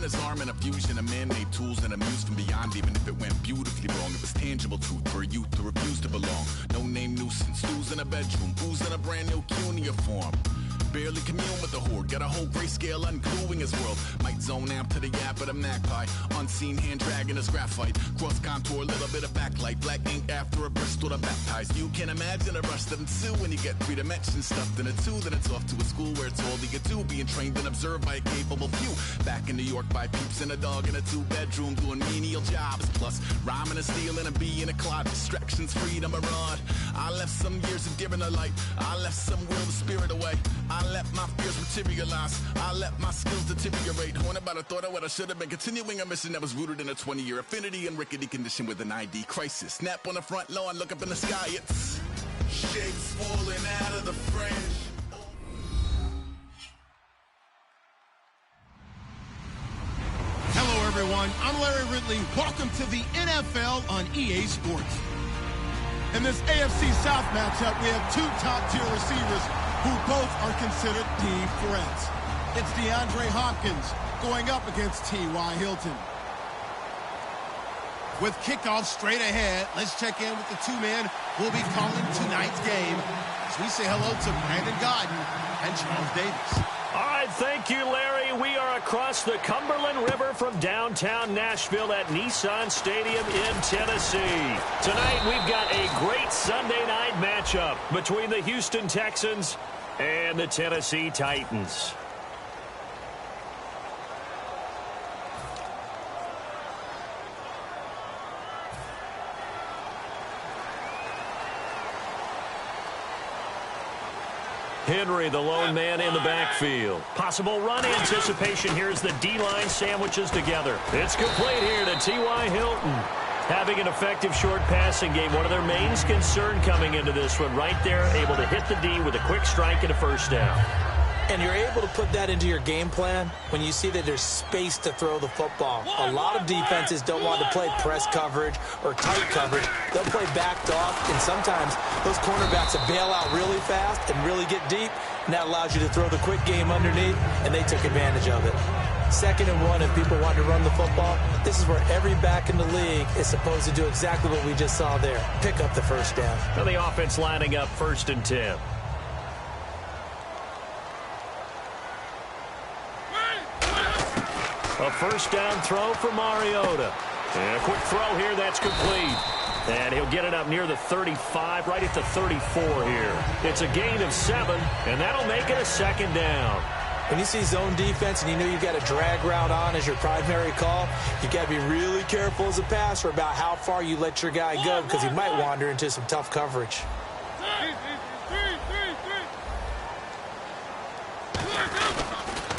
his arm and a fusion of man-made tools and a muse from beyond. Even if it went beautifully wrong, it was tangible truth for a youth to refuse to belong. No name nuisance, who's in a bedroom, who's in a brand new cuneiform. Barely commune with the horde, got a whole grayscale ungluing his world. Might zone amp to the yap of a magpie, unseen hand dragging his graphite. Cross contour, little bit of backlight, black ink after a Bristol to baptize. You can imagine a rush that ensue when you get 3 dimensions stuffed in a 2. Then it's off to a school where it's all you get to, being trained and observed by a capable few. Back in New York by peeps and a dog in a 2-bedroom doing menial jobs. Plus rhyming and stealing and being a clod, distractions, freedom, a rod. I left some years of giving a light, I left some will the spirit away. I let my fears materialize, I let my skills deteriorate. Haunted by the thought of what I should have been, continuing a mission that was rooted in a 20-year affinity and rickety condition with an ID crisis. Snap on the front lawn, look up in the sky, it's shapes falling out of the fringe. Hello everyone, I'm Larry Ridley. Welcome to the NFL on EA Sports. In this AFC South matchup, we have 2 top-tier receivers who both are considered deep threats. It's DeAndre Hopkins going up against T.Y. Hilton. With kickoff straight ahead, let's check in with the 2 men who will be calling tonight's game as we say hello to Brandon Godden and Charles Davis. All right, thank you, Larry. We are across the Cumberland River from downtown Nashville at Nissan Stadium in Tennessee. Tonight, we've got a great Sunday night matchup between the Houston Texans and the Tennessee Titans. Henry, the lone man in the backfield. Possible run anticipation here as the D-line sandwiches together. It's complete here to T.Y. Hilton. Having an effective short passing game, one of their main concern coming into this one. Right there, able to hit the D with a quick strike and a first down. And you're able to put that into your game plan when you see that there's space to throw the football. A lot of defenses don't want to play press coverage or tight coverage. They'll play backed off, and sometimes those cornerbacks will bail out really fast and really get deep, and that allows you to throw the quick game underneath, and they took advantage of it. 2nd and 1, if people want to run the football, this is where every back in the league is supposed to do exactly what we just saw there. Pick up the first down. And the offense lining up 1st and 10. A first down throw for Mariota. And a quick throw here, that's complete. And he'll get it up near the 35, right at the 34 here. It's a gain of 7, and that'll make it a 2nd down. When you see zone defense and you know you've got a drag route on as your primary call, you've got to be really careful as a passer about how far you let your guy go because he might wander into some tough coverage.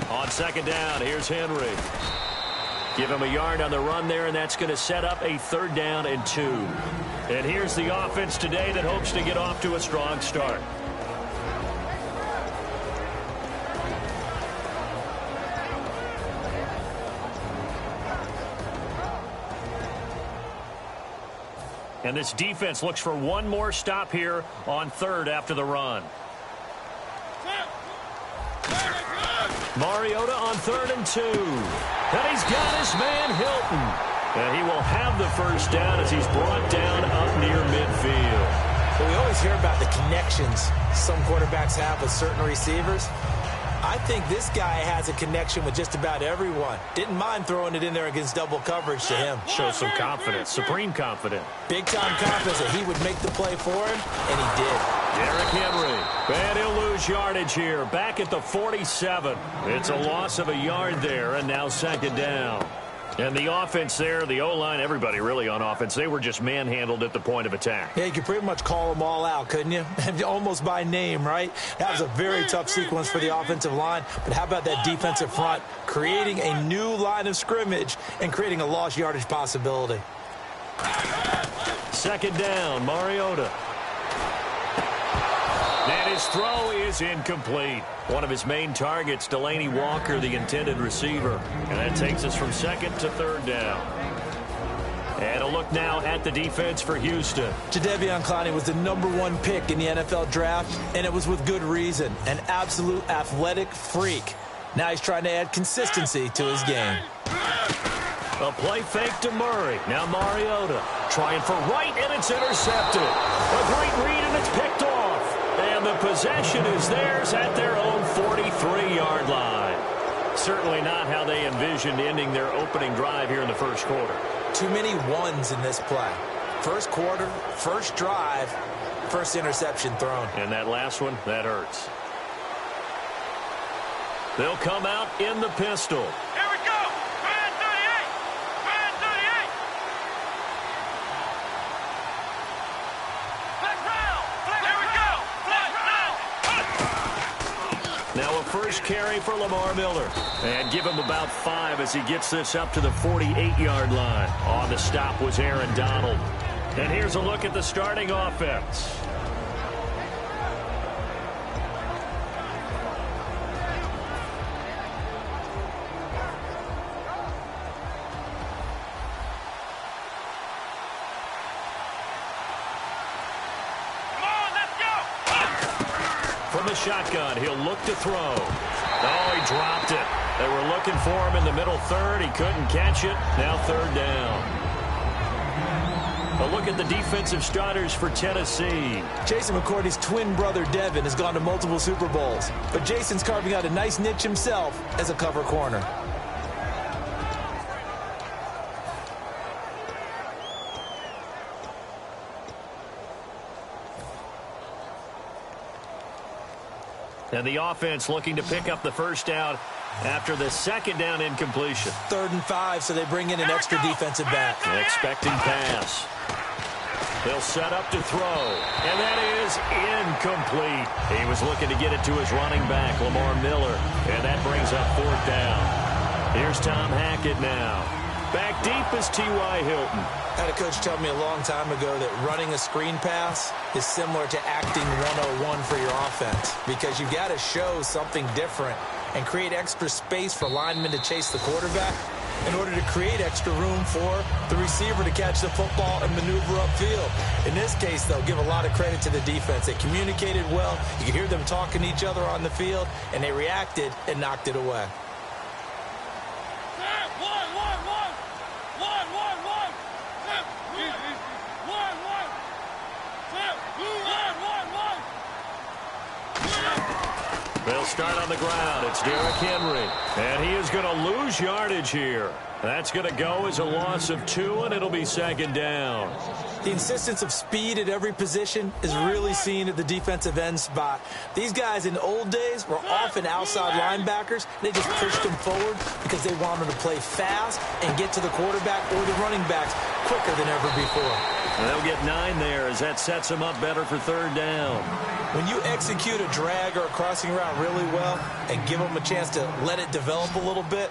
On 2nd down, here's Henry. Give him a yard on the run there, and that's going to set up a 3rd down and 2. And here's the offense today that hopes to get off to a strong start. And this defense looks for one more stop here on 3rd after the run. Mariota on 3rd and 2. And he's got his man Hilton. And he will have the first down as he's brought down up near midfield. Well, we always hear about the connections some quarterbacks have with certain receivers. I think this guy has a connection with just about everyone. Didn't mind throwing it in there against double coverage to him. Shows some confidence, supreme confidence. Big-time confidence that he would make the play for him, and he did. Derrick Henry, and he'll lose yardage here, back at the 47. It's a loss of a yard there, and now 2nd down. And the offense there, the O-line, everybody really on offense, they were just manhandled at the point of attack. Yeah, you could pretty much call them all out, couldn't you? Almost by name, right? That was a very tough sequence for the offensive line. But how about that defensive front creating a new line of scrimmage and creating a lost yardage possibility? 2nd down, Mariota. And his throw is incomplete. One of his main targets, Delaney Walker, the intended receiver. And that takes us from 2nd to 3rd down. And a look now at the defense for Houston. Jadeveon Clowney was the #1 pick in the NFL draft, and it was with good reason. An absolute athletic freak. Now he's trying to add consistency to his game. A play fake to Murray. Now Mariota trying for right, and it's intercepted. A great read, and it's picked off. And the possession is theirs at their own 43-yard line. Certainly not how they envisioned ending their opening drive here in the first quarter. Too many ones in this play. First quarter, first drive, first interception thrown. And that last one, that hurts. They'll come out in the pistol. Here we go. Grand 38. Grand 38. Flex round. Here we go. Flex round. Now a first carry for Lamar Miller. And give him about 5 as he gets this up to the 48-yard line. On the stop was Aaron Donald. And here's a look at the starting offense. From the shotgun, he'll look to throw. Oh, he dropped it. They were looking for him in the middle third. He couldn't catch it. Now third down. A look at the defensive starters for Tennessee. Jason McCourty's twin brother, Devin, has gone to multiple Super Bowls. But Jason's carving out a nice niche himself as a cover corner. And the offense looking to pick up the first down after the second down incompletion. 3rd and 5, so they bring in an extra defensive back. Expecting pass. They'll set up to throw. And that is incomplete. He was looking to get it to his running back, Lamar Miller. And that brings up 4th down. Here's Tom Hackett now. Back deep is T.Y. Hilton. I had a coach tell me a long time ago that running a screen pass is similar to acting 101 for your offense, because you've got to show something different and create extra space for linemen to chase the quarterback in order to create extra room for the receiver to catch the football and maneuver upfield. In this case, though, give a lot of credit to the defense. They communicated well. You could hear them talking to each other on the field, and they reacted and knocked it away. They'll start on the ground. It's Derrick Henry. And he is going to lose yardage here. That's going to go as a loss of 2, and it'll be 2nd down. The insistence of speed at every position is really seen at the defensive end spot. These guys in the old days were often outside linebackers. They just pushed them forward because they wanted to play fast and get to the quarterback or the running backs quicker than ever before. And they'll get 9 there as that sets them up better for 3rd down. When you execute a drag or a crossing route really well and give them a chance to let it develop a little bit,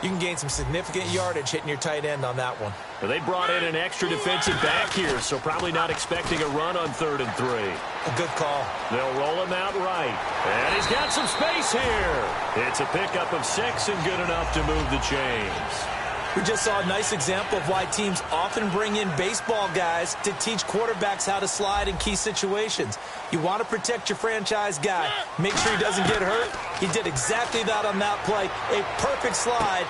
you can gain some significant yardage hitting your tight end on that one. Well, they brought in an extra defensive back here, so probably not expecting a run on 3rd and 3. A good call. They'll roll him out right. And he's got some space here. It's a pickup of 6 and good enough to move the chains. We just saw a nice example of why teams often bring in baseball guys to teach quarterbacks how to slide in key situations. You want to protect your franchise guy. Make sure he doesn't get hurt. He did exactly that on that play. A perfect slide.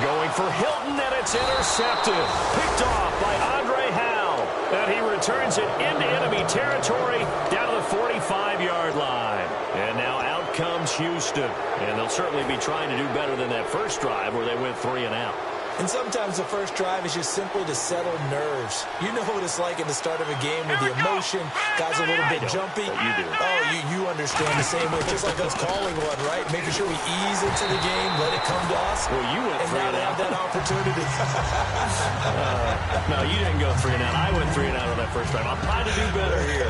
Going for Hilton, and it's intercepted. Picked off by Andre Howell. And he returns it into enemy territory down to the 45-yard line. And now out comes Houston. And they'll certainly be trying to do better than that first drive where they went 3 and out. And sometimes the first drive is just simply to settle nerves. You know what it's like at the start of a game with the emotion. Guys are a little bit jumpy. You do. Oh, you understand the same way. Just like us calling one, right? Making sure we ease into the game, let it come to us. Well, you went 3 and out. Have that opportunity. No, you didn't go 3 and out. I went 3 and out on that first drive. I'll try to do better here.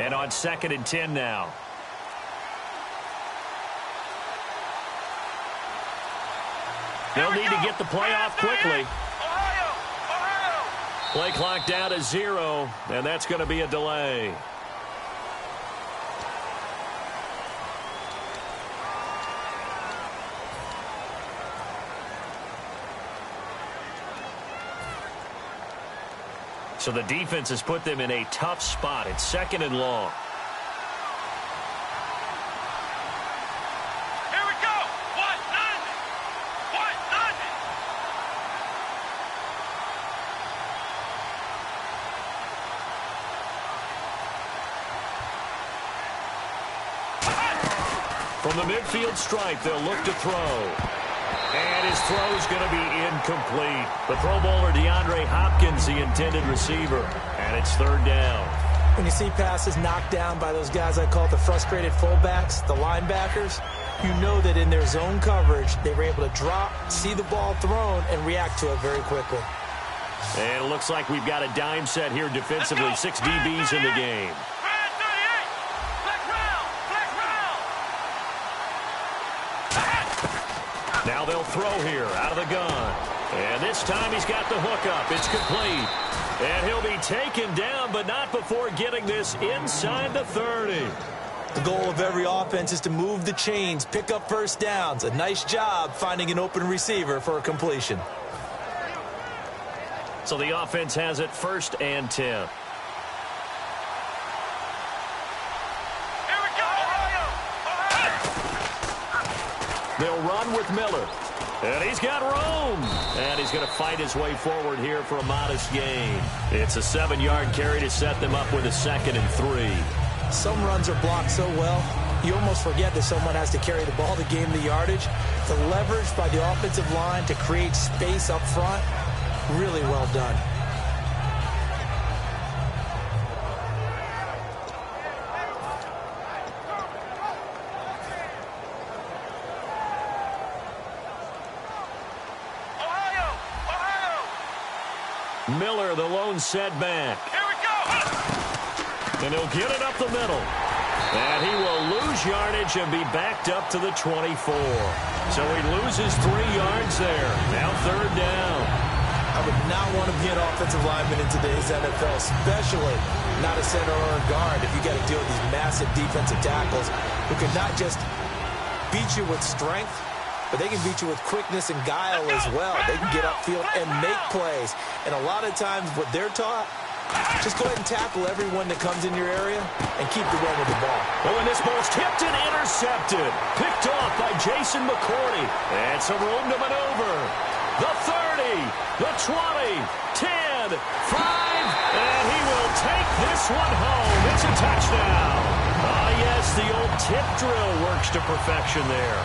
And on 2nd and 10 now. They'll need to get the play off quickly. Play clock down to 0, and that's going to be a delay. So the defense has put them in a tough spot. It's 2nd and long. Here we go. 1-0. 1-0. From the midfield stripe, they'll look to throw. And his throw is going to be incomplete. The Pro Bowler DeAndre Hopkins, the intended receiver. And it's 3rd down. When you see passes knocked down by those guys I call the frustrated fullbacks, the linebackers, you know that in their zone coverage, they were able to drop, see the ball thrown, and react to it very quickly. And it looks like we've got a dime set here defensively. 6 DBs in the game. Now they'll throw here out of the gun. And this time he's got the hook up. It's complete. And he'll be taken down, but not before getting this inside the 30. The goal of every offense is to move the chains, pick up first downs. A nice job finding an open receiver for a completion. So the offense has it 1st and 10. They'll run with Miller. And he's got room. And he's going to fight his way forward here for a modest gain. It's a 7-yard carry to set them up with a 2nd and 3. Some runs are blocked so well, you almost forget that someone has to carry the ball to gain the yardage. The leverage by the offensive line to create space up front, really well done. Miller, the lone setback. Here we go. And he'll get it up the middle. And he will lose yardage and be backed up to the 24. So he loses 3 yards there. Now 3rd down. I would not want to be an offensive lineman in today's NFL, especially not a center or a guard if you got to deal with these massive defensive tackles who could not just beat you with strength, but they can beat you with quickness and guile as well. They can get upfield and make plays. And a lot of times what they're taught, just go ahead and tackle everyone that comes in your area and keep the run with the ball. Oh, and this ball's tipped and intercepted. Picked off by Jason McCourty. And some room to maneuver. The 30, the 20, 10, 5, and he will take this one home. It's a touchdown. Yes, the old tip drill works to perfection there.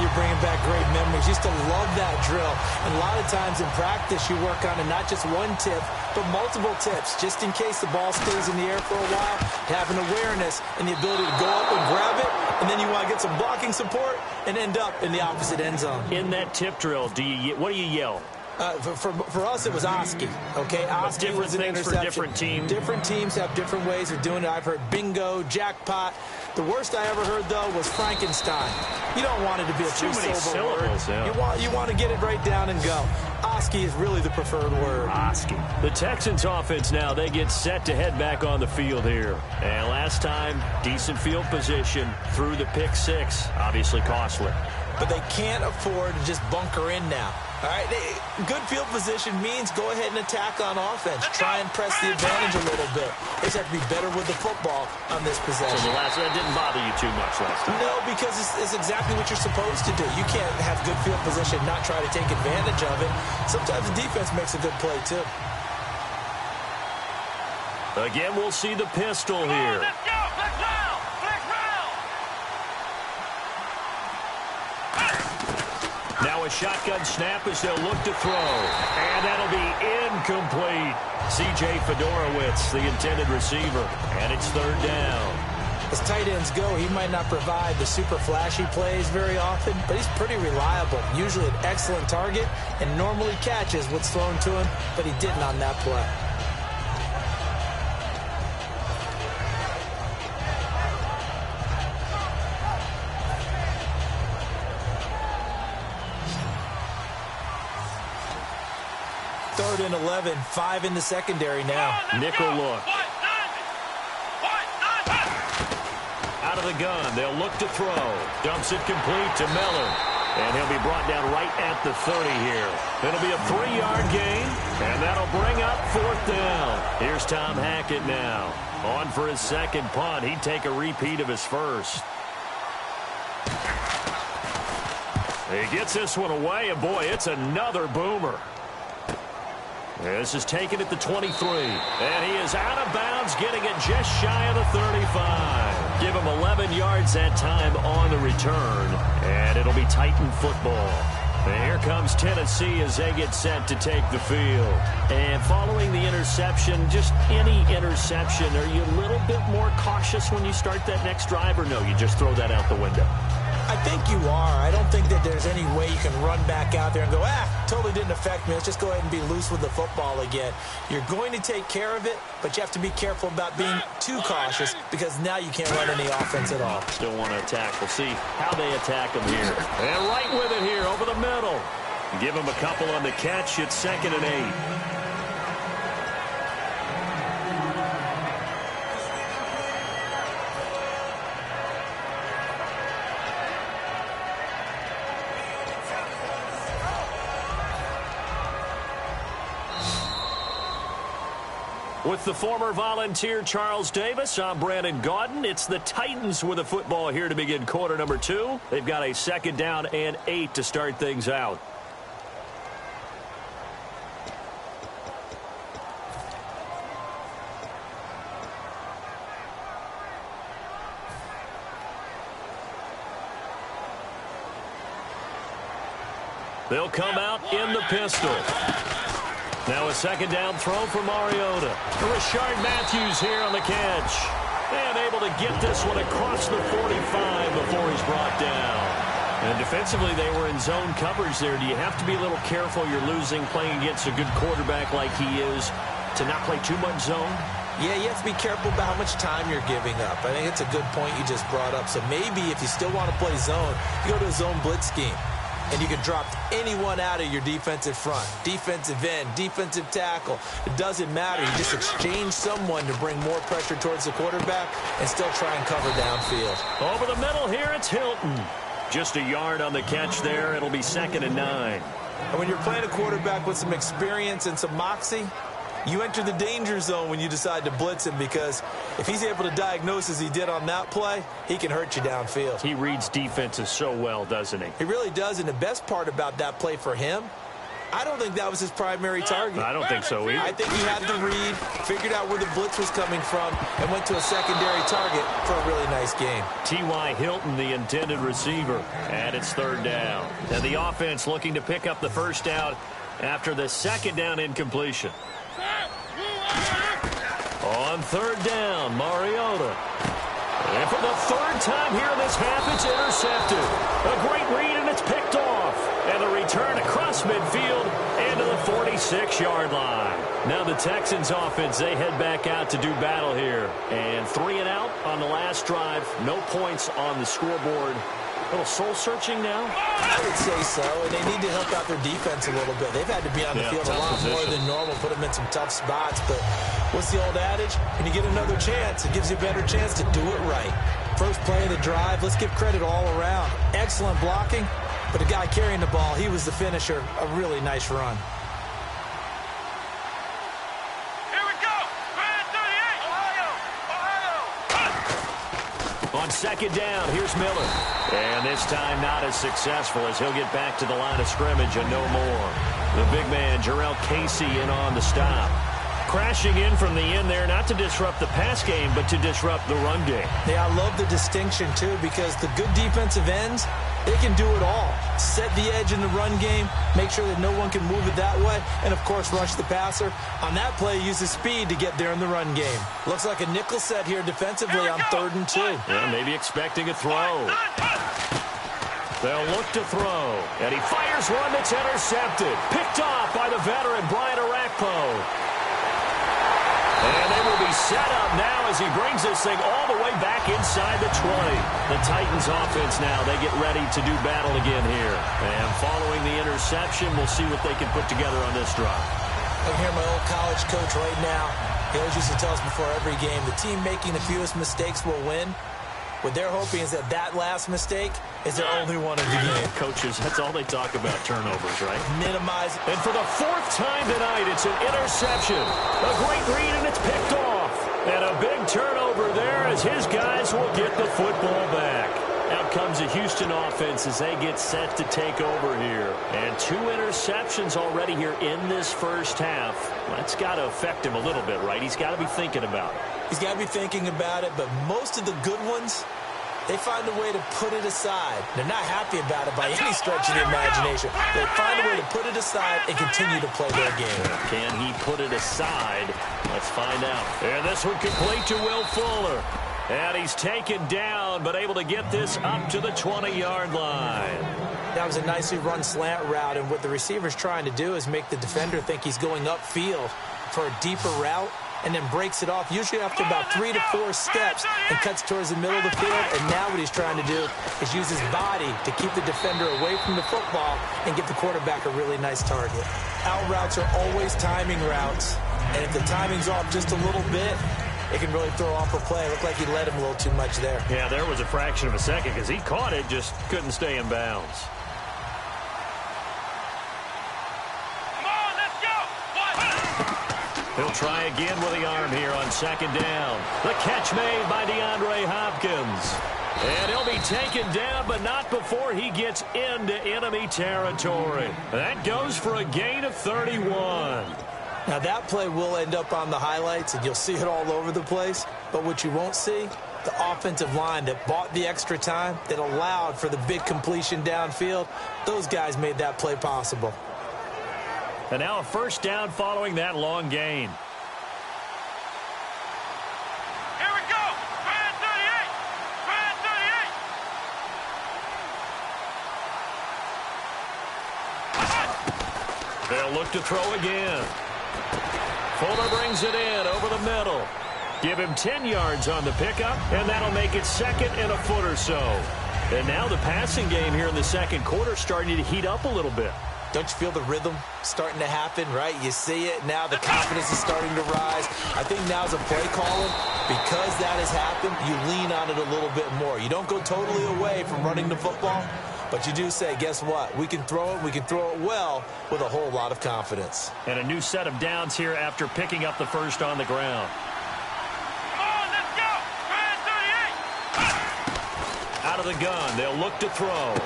You're bringing back great memories. Used to love that drill. And a lot of times in practice, you work on it, not just one tip, but multiple tips, just in case the ball stays in the air for a while. Have an awareness and the ability to go up and grab it, and then you want to get some blocking support and end up in the opposite end zone. In that tip drill, what do you yell? For us, it was Oski. Okay, Oski was an interception. For different teams. Different teams have different ways of doing it. I've heard bingo, jackpot. The worst I ever heard, though, was Frankenstein. You don't want it to be a three-syllable word. Yeah. You want to get it right down and go. Oski is really the preferred word. Oski. The Texans offense now, they get set to head back on the field here. And last time, decent field position through the pick 6. Obviously costly. But they can't afford to just bunker in now. All right, good field position means go ahead and attack on offense. Try and press the advantage a little bit. They just have to be better with the football on this possession. So that didn't bother you too much last time? No, because it's exactly what you're supposed to do. You can't have good field position and not try to take advantage of it. Sometimes the defense makes a good play, too. Again, we'll see the pistol here. Let's go. Let's round. Let's round. Now a shotgun snap as they'll look to throw. And that'll be incomplete. C.J. Fedorowicz, the intended receiver. And it's 3rd down. As tight ends go, he might not provide the super flashy plays very often, but he's pretty reliable. Usually an excellent target and normally catches what's thrown to him, but he didn't on that play. 3rd and 11, 5 in the secondary now. Nickel look. Out of the gun, they'll look to throw. Dumps it complete to Miller. And he'll be brought down right at the 30 here. It'll be a 3-yard gain, and that'll bring up 4th down. Here's Tom Hackett now. On for his second punt. He'd take a repeat of his first. He gets this one away, and boy, it's another boomer. This is taken at the 23. And he is out of bounds, getting it just shy of the 35. Give him 11 yards that time on the return. And it'll be Titan football. And here comes Tennessee as they get set to take the field. And following the interception, just any interception, are you a little bit more cautious when you start that next drive, or no, you just throw that out the window? I think you are. I don't think that there's any way you can run back out there and go, totally didn't affect me. Let's just go ahead and be loose with the football again. You're going to take care of it, but you have to be careful about being too cautious because now you can't run any offense at all. Still want to attack. We'll see how they attack him here. And right with it here over the middle. Give him a couple on the catch. It's 2nd and 8. With the former Volunteer Charles Davis, I'm Brandon Gaudin. It's the Titans with the football here to begin quarter number 2. They've got a 2nd down and 8 to start things out. They'll come out in the pistol. Now a 2nd down throw for Mariota. Rashard Matthews here on the catch. And able to get this one across the 45 before he's brought down. And defensively, they were in zone coverage there. Do you have to be a little careful? You're losing playing against a good quarterback like he is to not play too much zone? Yeah, you have to be careful about how much time you're giving up. I think it's a good point you just brought up. So maybe if you still want to play zone, you go to a zone blitz scheme. And you can drop anyone out of your defensive front, defensive end, defensive tackle. It doesn't matter. You just exchange someone to bring more pressure towards the quarterback and still try and cover downfield. Over the middle here, it's Hilton. Just a yard on the catch there. It'll be 2nd and 9. And when you're playing a quarterback with some experience and some moxie, you enter the danger zone when you decide to blitz him, because if he's able to diagnose as he did on that play, he can hurt you downfield. He reads defenses so well, doesn't he? He really does, and the best part about that play for him, I don't think that was his primary target. I don't think so either. I think he had the read, figured out where the blitz was coming from, and went to a secondary target for a really nice game. T.Y. Hilton, the intended receiver, and it's 3rd down. And the offense looking to pick up the first down after the 2nd down incompletion. On 3rd down, Mariota. And for the 3rd time here in this half, it's intercepted. A great read, and it's picked off. And the return across midfield and to the 46-yard line. Now the Texans offense, they head back out to do battle here. And 3 and out on the last drive. No points on the scoreboard. A little soul-searching now? I would say so, and they need to help out their defense a little bit. They've had to be on the field a lot more than normal, put them in some tough spots. But what's the old adage? When you get another chance, it gives you a better chance to do it right. First play of the drive, let's give credit all around. Excellent blocking, but the guy carrying the ball, he was the finisher. A really nice run. On 2nd down, here's Miller. And this time not as successful as he'll get back to the line of scrimmage and no more. The big man, Jarrell Casey, in on the stop. Crashing in from the end there, not to disrupt the pass game, but to disrupt the run game. Yeah, I love the distinction, too, because the good defensive ends, they can do it all. Set the edge in the run game, make sure that no one can move it that way, and, of course, rush the passer. On that play, use his speed to get there in the run game. Looks like a nickel set here defensively on 3rd and 2. Yeah, maybe expecting a throw. They'll look to throw, and he fires one that's intercepted. Picked off by the veteran, Brian Arakpo. And they will be set up now as he brings this thing all the way back inside the 20. The Titans offense now, they get ready to do battle again here. And following the interception, we'll see what they can put together on this drive. I can hear my old college coach right now. He always used to tell us before every game, the team making the fewest mistakes will win. What they're hoping is that that last mistake is their only one of the game. Coaches, that's all they talk about, turnovers, right? Minimize. And for the fourth time tonight, it's an interception. A great read, and it's picked off. And a big turnover there as his guys will get the football back. Out comes the Houston offense as they get set to take over here. And 2 interceptions already here in this first half. That's got to affect him a little bit, right? He's got to be thinking about it. He's got to be thinking about it, but most of the good ones, they find a way to put it aside. They're not happy about it by any stretch of the imagination. They find a way to put it aside and continue to play their game. Can he put it aside? Let's find out. And this one complete to Will Fuller. And he's taken down, but able to get this up to the 20-yard line. That was a nicely run slant route, and what the receiver's trying to do is make the defender think he's going upfield for a deeper route, and then breaks it off, usually after about 3 to 4 steps, and cuts towards the middle of the field. And now what he's trying to do is use his body to keep the defender away from the football and give the quarterback a really nice target. Out routes are always timing routes, and if the timing's off just a little bit, it can really throw off a play. It looked like he led him a little too much there. Yeah, there was a fraction of a second because he caught it, just couldn't stay in bounds. Come on, let's go. He'll try again with the arm here on second down. The catch made by DeAndre Hopkins. And he'll be taken down, but not before he gets into enemy territory. That goes for a gain of 31. Now, that play will end up on the highlights, and you'll see it all over the place. But what you won't see, the offensive line that bought the extra time, that allowed for the big completion downfield, those guys made that play possible. And now a first down following that long gain. Here we go. Brand 38. Brand 38. They'll look to throw again. Fuller brings it in over the middle. Give him 10 yards on the pickup, and that'll make it second and a foot or so. And now the passing game here in the second quarter starting to heat up a little bit. Don't you feel the rhythm starting to happen, right? You see it. Now the confidence is starting to rise. I think now's a play calling. Because that has happened, you lean on it a little bit more. You don't go totally away from running the football, but you do say, guess what? We can throw it. We can throw it well with a whole lot of confidence. And a new set of downs here after picking up the first on the ground. Come on, let's go. Brand 38. Out of the gun, they'll look to throw.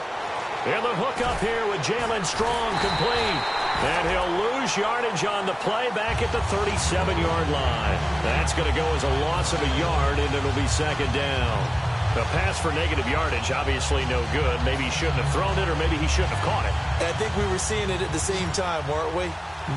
And the hook up here with Jalen Strong complete. And he'll lose yardage on the play back at the 37-yard line. That's going to go as a loss of a yard, and it'll be second down. A pass for negative yardage, obviously no good. Maybe he shouldn't have thrown it, or maybe he shouldn't have caught it. And I think we were seeing it at the same time, weren't we?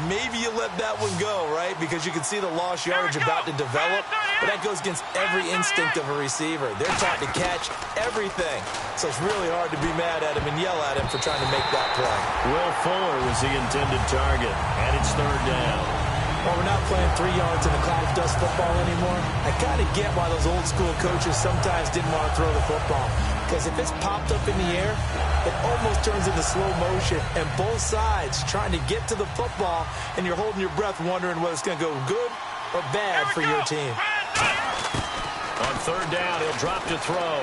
Maybe you let that one go, right? Because you can see the lost yardage about to develop. But that goes against every instinct of a receiver. They're trying to catch everything. So it's really hard to be mad at him and yell at him for trying to make that play. Will Fuller was the intended target, and it's third down. Well, we're not playing 3 yards in a cloud of dust football anymore. I kind of get why those old school coaches sometimes didn't want to throw the football. Because if it's popped up in the air, it almost turns into slow motion. And both sides trying to get to the football, and you're holding your breath wondering whether it's going to go good or bad for your team. On third down, he'll drop to throw.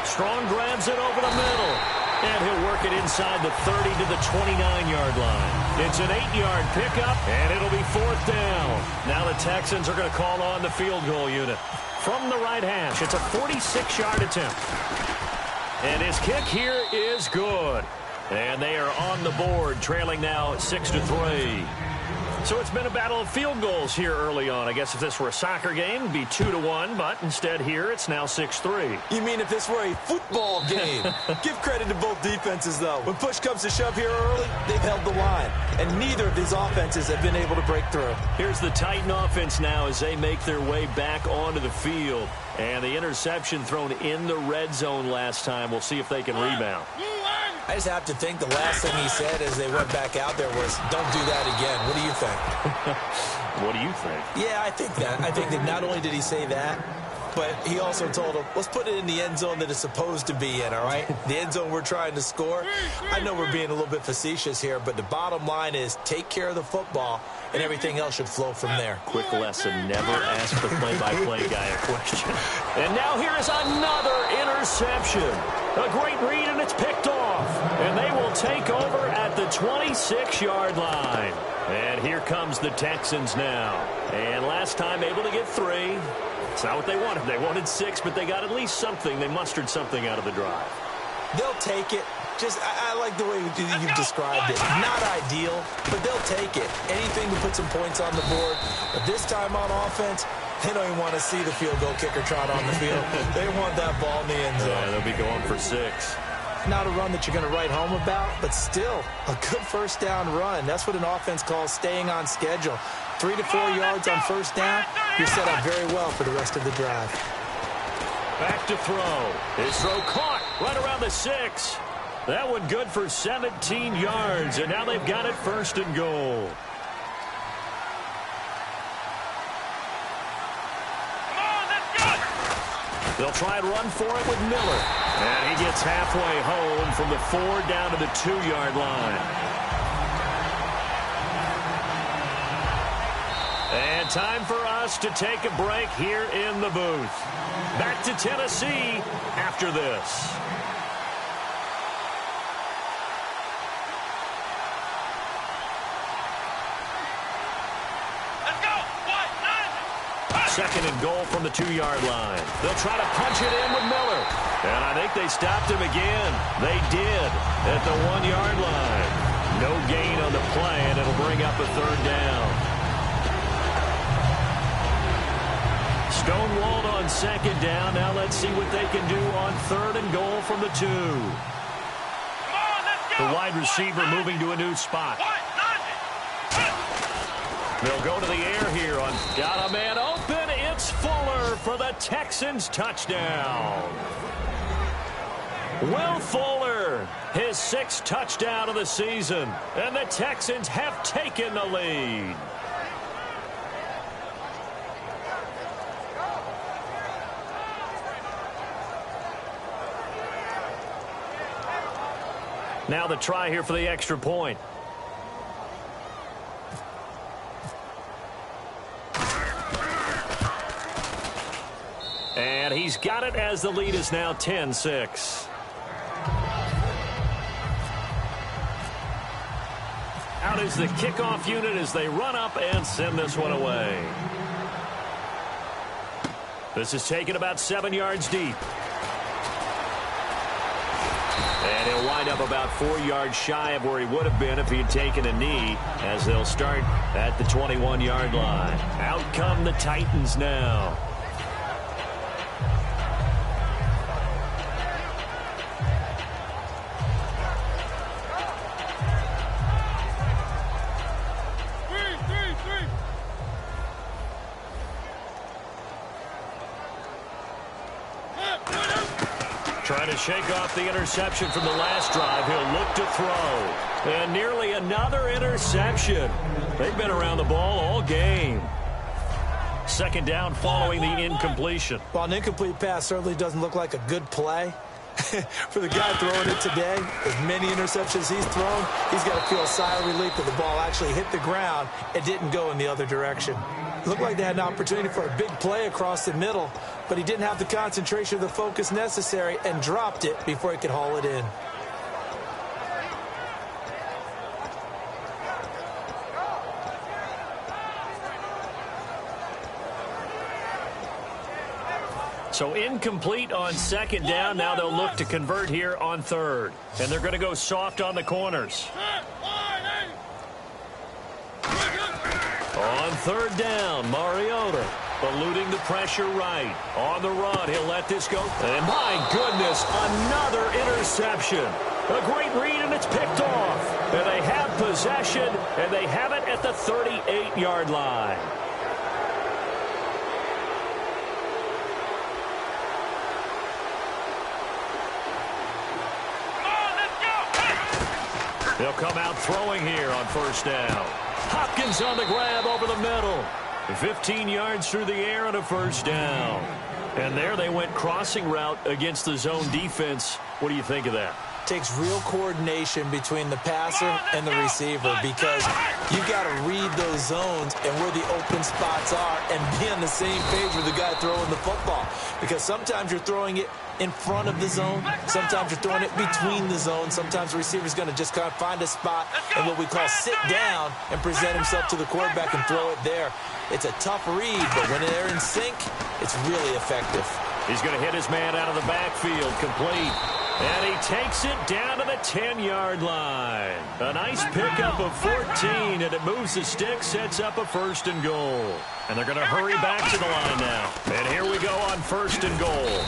Strong grabs it over the middle. And he'll work it inside the 30 to the 29-yard line. It's an 8-yard pickup, and it'll be fourth down. Now the Texans are going to call on the field goal unit. From the right hash, it's a 46-yard attempt. And his kick here is good. And they are on the board, trailing now 6-3. So it's been a battle of field goals here early on. I guess if this were a soccer game, it'd be 2-1, but instead here it's now 6-3. You mean if this were a football game? Give credit to both defenses, though. When push comes to shove here early, they've held the line. And neither of these offenses have been able to break through. Here's the Titan offense now as they make their way back onto the field. And the interception thrown in the red zone last time. We'll see if they can rebound. I just have to think the last thing he said as they went back out there was, don't do that again. What do you think? What do you think? Yeah, I think that. I think that not only did he say that, but he also told him, let's put it in the end zone that it's supposed to be in, all right? The end zone we're trying to score. I know we're being a little bit facetious here, but the bottom line is take care of the football, and everything else should flow from there. Quick lesson, never ask the play-by-play guy a question. And now here is another interception. A great read, and it's picked off. And they will take over at the 26-yard line. And here comes the Texans now. And last time able to get 3. It's not what they wanted. They wanted 6, but they got at least something. They mustered something out of the drive. They'll take it. I like the way you've described it. Not ideal, but they'll take it. Anything to put some points on the board. But this time on offense, they don't even want to see the field goal kicker trot on the field. They want that ball in the end zone. Yeah, they'll be going for 6. Not a run that you're going to write home about, but still a good first down run. That's what an offense calls staying on schedule. 3 to 4 yards on first down, you're set up very well for the rest of the drive. Back to throw. His throw caught right around the 6. That one good for 17 yards, and now they've got it first and goal. They'll try and run for it with Miller. And he gets halfway home from the 4 down to the 2-yard line. And time for us to take a break here in the booth. Back to Tennessee after this. Second and goal from the 2-yard line. They'll try to punch it in with Miller. And I think they stopped him again. They did at the 1-yard line. No gain on the play, and it'll bring up a 3rd down. Stonewalled on 2nd down. Now let's see what they can do on 3rd and goal from the 2. The wide receiver moving to a new spot. They'll go to the air here on got a man open. It's Fuller for the Texans touchdown. Will Fuller, his 6th touchdown of the season, and the Texans have taken the lead. Now the try here for the extra point. And he's got it as the lead is now 10-6. Out is the kickoff unit as they run up and send this one away. This is taken about 7 yards deep. And he'll wind up about 4 yards shy of where he would have been if he had taken a knee, as they'll start at the 21-yard line. Out come the Titans now. Trying to shake off the interception from the last drive. He'll look to throw. And nearly another interception. They've been around the ball all game. 2nd down following the incompletion. Well, an incomplete pass certainly doesn't look like a good play. For the guy throwing it today, as many interceptions he's thrown, he's got to feel a sigh of relief that the ball actually hit the ground and didn't go in the other direction. It looked like they had an opportunity for a big play across the middle, but he didn't have the concentration or the focus necessary and dropped it before he could haul it in. So incomplete on 2nd down. Now they'll look to convert here on 3rd. And they're going to go soft on the corners. On 3rd down, Mariota eluding the pressure right. On the run, he'll let this go. And my goodness, another interception. A great read, and it's picked off. And they have possession, and they have it at the 38-yard line. They'll come out throwing here on 1st down. Hopkins on the grab over the middle. 15 yards through the air and a 1st down. And there they went crossing route against the zone defense. What do you think of that? Takes real coordination between the passer and the receiver because you've got to read those zones and where the open spots are and be on the same page with the guy throwing the football. Because sometimes you're throwing it in front of the zone. Sometimes you're throwing it between the zones. Sometimes the receiver's going to just kind of find a spot and what we call sit down and present himself to the quarterback and throw it there. It's a tough read, but when they're in sync, it's really effective. He's going to hit his man out of the backfield, complete. And he takes it down to the 10-yard line. A nice pickup of 14, and it moves the stick, sets up a 1st and goal. And they're going to hurry back to the line now. And here we go on 1st and goal.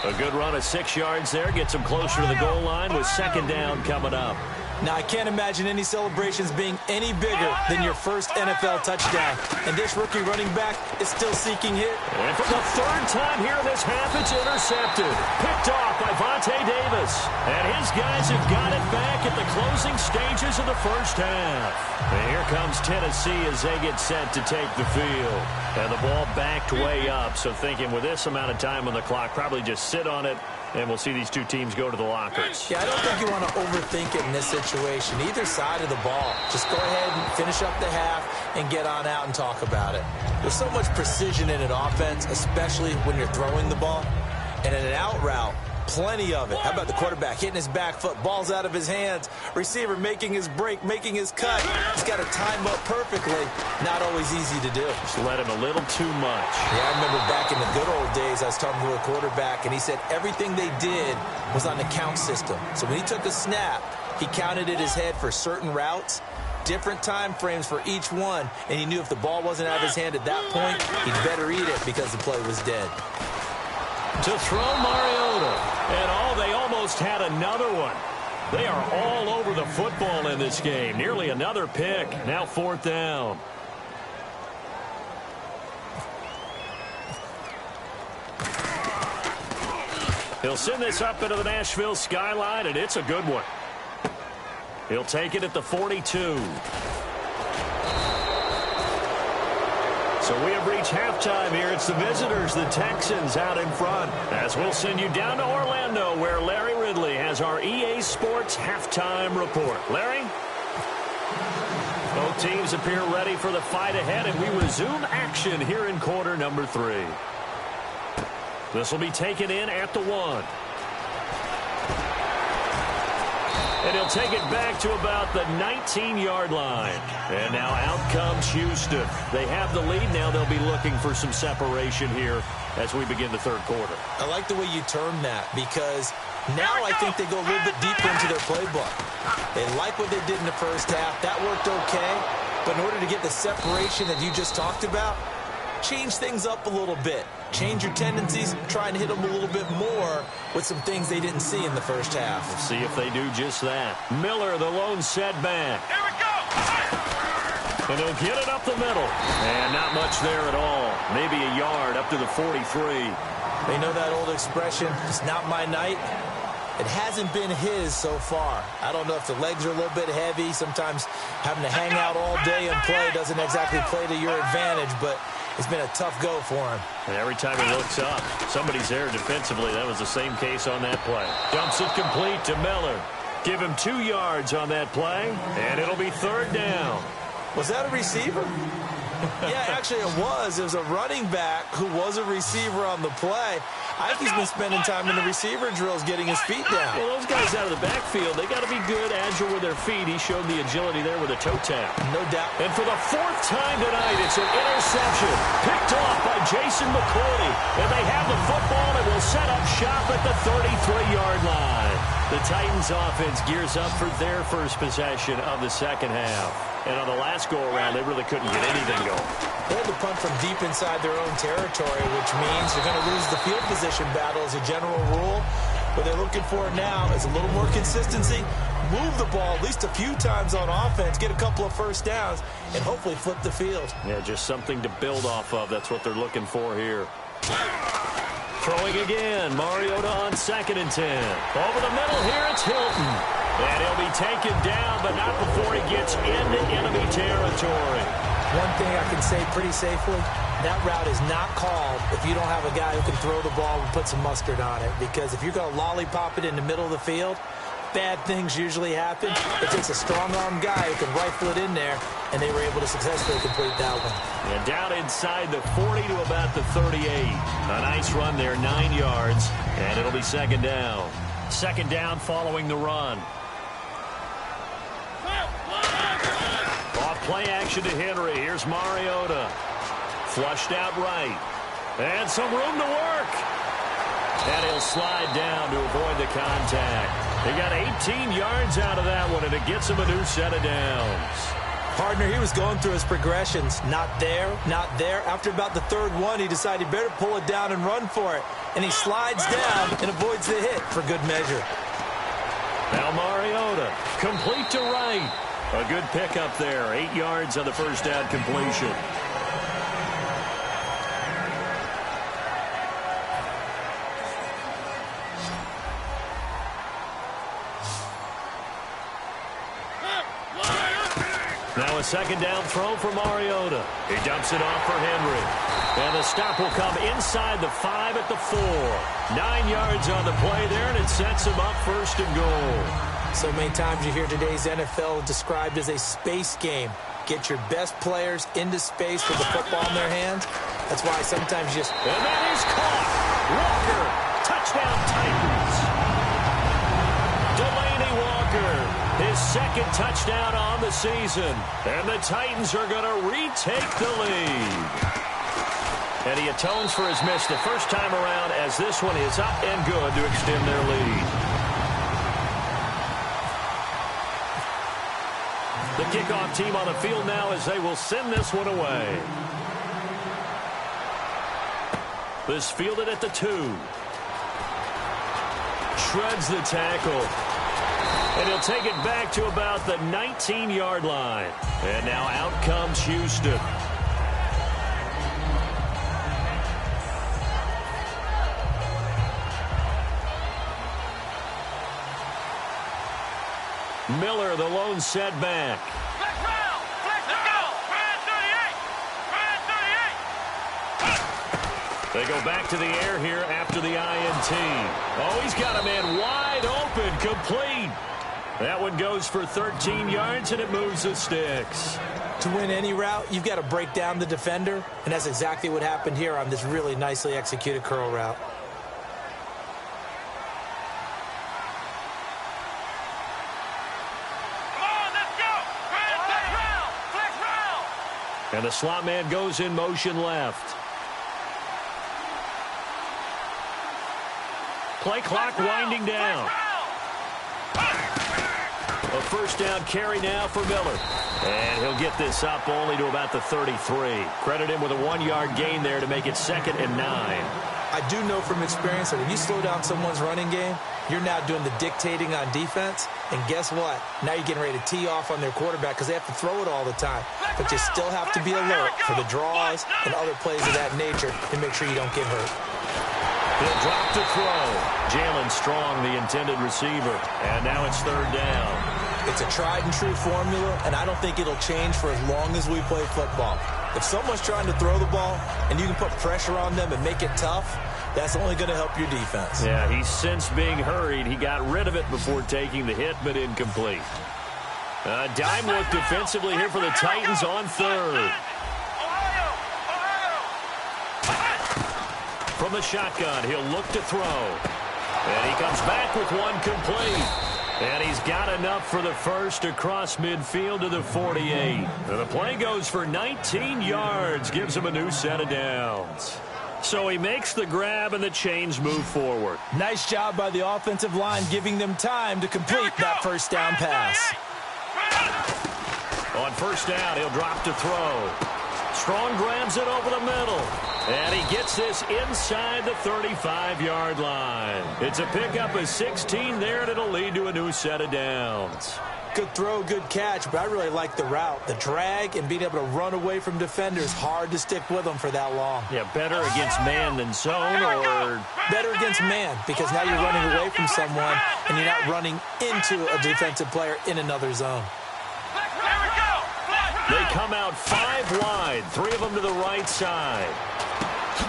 A good run of 6 yards there, gets him closer to the goal line with 2nd down coming up. Now, I can't imagine any celebrations being any bigger than your first NFL touchdown. And this rookie running back is still seeking hit. And for the 3rd time here in this half, it's intercepted. Picked off by Vontae Davis. And his guys have got it back at the closing stages of the first half. And here comes Tennessee as they get set to take the field. And the ball backed way up. So thinking with this amount of time on the clock, probably just sit on it. And we'll see these two teams go to the lockers. Yeah, I don't think you want to overthink it in this situation. Either side of the ball. Just go ahead and finish up the half and get on out and talk about it. There's so much precision in an offense, especially when you're throwing the ball. And in an out route, plenty of it. How about the quarterback hitting his back foot, ball's out of his hands, receiver making his break, making his cut. He's got to time up perfectly. Not always easy to do. Just let him a little too much. Yeah, I remember back in the good old days, I was talking to a quarterback, and he said everything they did was on the count system. So when he took a snap, he counted in his head for certain routes, different time frames for each one, and he knew if the ball wasn't out of his hand at that point, he'd better eat it because the play was dead. To throw Mariota. And they almost had another one. They are all over the football in this game. Nearly another pick. Now 4th down. He'll send this up into the Nashville skyline, and it's a good one. He'll take it at the 42. So we have reached halftime here. It's the visitors, the Texans, out in front. As we'll send you down to Orlando, where Larry Ridley has our EA Sports halftime report. Larry? Both teams appear ready for the fight ahead, and we resume action here in quarter number 3. This will be taken in at the 1. And he'll take it back to about the 19-yard line. And now out comes Houston. They have the lead. Now they'll be looking for some separation here as we begin the 3rd quarter. I like the way you term that because now I think they go a little bit deeper into their playbook. They like what they did in the first half. That worked okay. But in order to get the separation that you just talked about, change things up a little bit. Change your tendencies, try and hit them a little bit more with some things they didn't see in the first half. We'll see if they do just that. Miller, the lone setback. Here we go. And he'll get it up the middle. And not much there at all. Maybe a yard up to the 43. They know that old expression, it's not my night. It hasn't been his so far. I don't know if the legs are a little bit heavy. Sometimes having to hang out all day and play doesn't exactly play to your advantage, but it's been a tough go for him. And every time he looks up, somebody's there defensively. That was the same case on that play. Dumps it complete to Miller. Give him 2 yards on that play, and it'll be 3rd down. Was that a receiver? Yeah, actually it was. It was a running back who was a receiver on the play. I think he's been spending time in the receiver drills getting his feet down. Well, those guys out of the backfield, they got to be good, agile with their feet. He showed the agility there with a toe tap. No doubt. And for the 4th time tonight, it's an interception. Picked off by Jason McCourty. And they have the football and will set up shop at the 33-yard line. The Titans offense gears up for their first possession of the 2nd half. And on the last go-around, they really couldn't get anything going. They had to punt from deep inside their own territory, which means they're going to lose the field position battle as a general rule. What they're looking for now is a little more consistency, move the ball at least a few times on offense, get a couple of first downs, and hopefully flip the field. Yeah, just something to build off of. That's what they're looking for here. Throwing again. Mariota on 2nd and 10. Over the middle here, it's Hilton. And he'll be taken down, but not before he gets into enemy territory. One thing I can say pretty safely, that route is not called if you don't have a guy who can throw the ball and put some mustard on it. Because if you're going to lollipop it in the middle of the field, bad things usually happen. It takes a strong-arm guy who can rifle it in there, and they were able to successfully complete that one. And down inside the 40 to about the 38. A nice run there, 9 yards, and it'll be second down. Second down following the run. Off play action to Henry. Here's Mariota. Flushed out right. And some room to work. And he'll slide down to avoid the contact. They got 18 yards out of that one, and it gets him a new set of downs. Partner, he was going through his progressions. Not there, not there. After about the third one, he decided he better pull it down and run for it. And he slides down and avoids the hit for good measure. Now Mariota, complete to right. A good pickup there. 8 yards on the first down completion. Now a second down throw for Mariota. He dumps it off for Henry. And the stop will come inside the 5 at the 4. 9 yards on the play there, and it sets him up first and goal. So many times you hear today's NFL described as a space game. Get your best players into space with the football in their hands. That's why sometimes you just... And that is caught. Walker, touchdown Titans. Delaney Walker, his second touchdown on the season. And the Titans are going to retake the lead. And he atones for his miss the first time around as this one is up and good to extend their lead. The kickoff team on the field now as they will send this one away. This fielded at the 2. Shreds the tackle. And he'll take it back to about the 19-yard line. And now out comes Houston. Miller, the lone setback. Let's go. Ryan 38. They go back to the air here after the INT. Oh, he's got a man wide open, complete. That one goes for 13 yards, and it moves the sticks. To win any route, you've got to break down the defender, and that's exactly what happened here on this really nicely executed curl route. And the slot man goes in motion left. Play clock winding down. A first down carry now for Miller. And he'll get this up only to about the 33. Credit him with a 1-yard gain there to make it 2nd and 9. I do know from experience that when you slow down someone's running game, you're now doing the dictating on defense. And guess what? Now you're getting ready to tee off on their quarterback because they have to throw it all the time. But you still have to be alert for the draws and other plays of that nature to make sure you don't get hurt. He'll drop to throw. Jalen Strong, the intended receiver. And now it's 3rd down. It's a tried-and-true formula, and I don't think it'll change for as long as we play football. If someone's trying to throw the ball and you can put pressure on them and make it tough, that's only going to help your defense. Yeah, he's since being hurried. He got rid of it before taking the hit, but incomplete. Dime look defensively here for the Titans on 3rd. From the shotgun, he'll look to throw. And he comes back with one complete. And he's got enough for the first across midfield to the 48. And the play goes for 19 yards, gives him a new set of downs. So he makes the grab and the chains move forward. Nice job by the offensive line giving them time to complete that first down pass. On first down, he'll drop to throw. Strong grabs it over the middle. And he gets this inside the 35-yard line. It's a pickup of 16 there, and it'll lead to a new set of downs. Good throw, good catch, but I really like the route. The drag and being able to run away from defenders, hard to stick with them for that long. Yeah, better against man than zone, or... Better against man, because now you're running away from someone, and you're not running into a defensive player in another zone. Here we go. They come out 5 wide, 3 of them to the right side.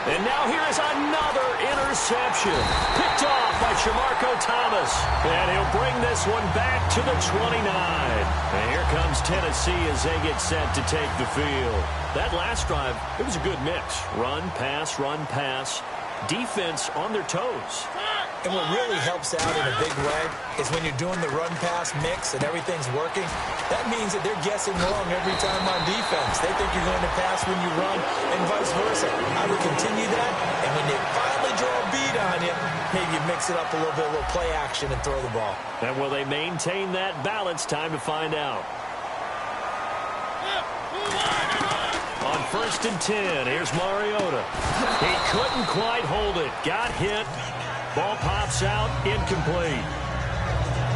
And now here is another interception. Picked off by Shamarko Thomas. And he'll bring this one back to the 29. And here comes Tennessee as they get set to take the field. That last drive, it was a good mix. Run, pass, defense on their toes. And what really helps out in a big way is when you're doing the run-pass mix and everything's working, that means that they're guessing wrong every time on defense. They think you're going to pass when you run and vice versa. I would continue that, and when they finally draw a beat on you, maybe you mix it up a little bit, a little play action and throw the ball. And will they maintain that balance? Time to find out. On 1st and 10, here's Mariota. He couldn't quite hold it. Got hit. Ball pops out, incomplete.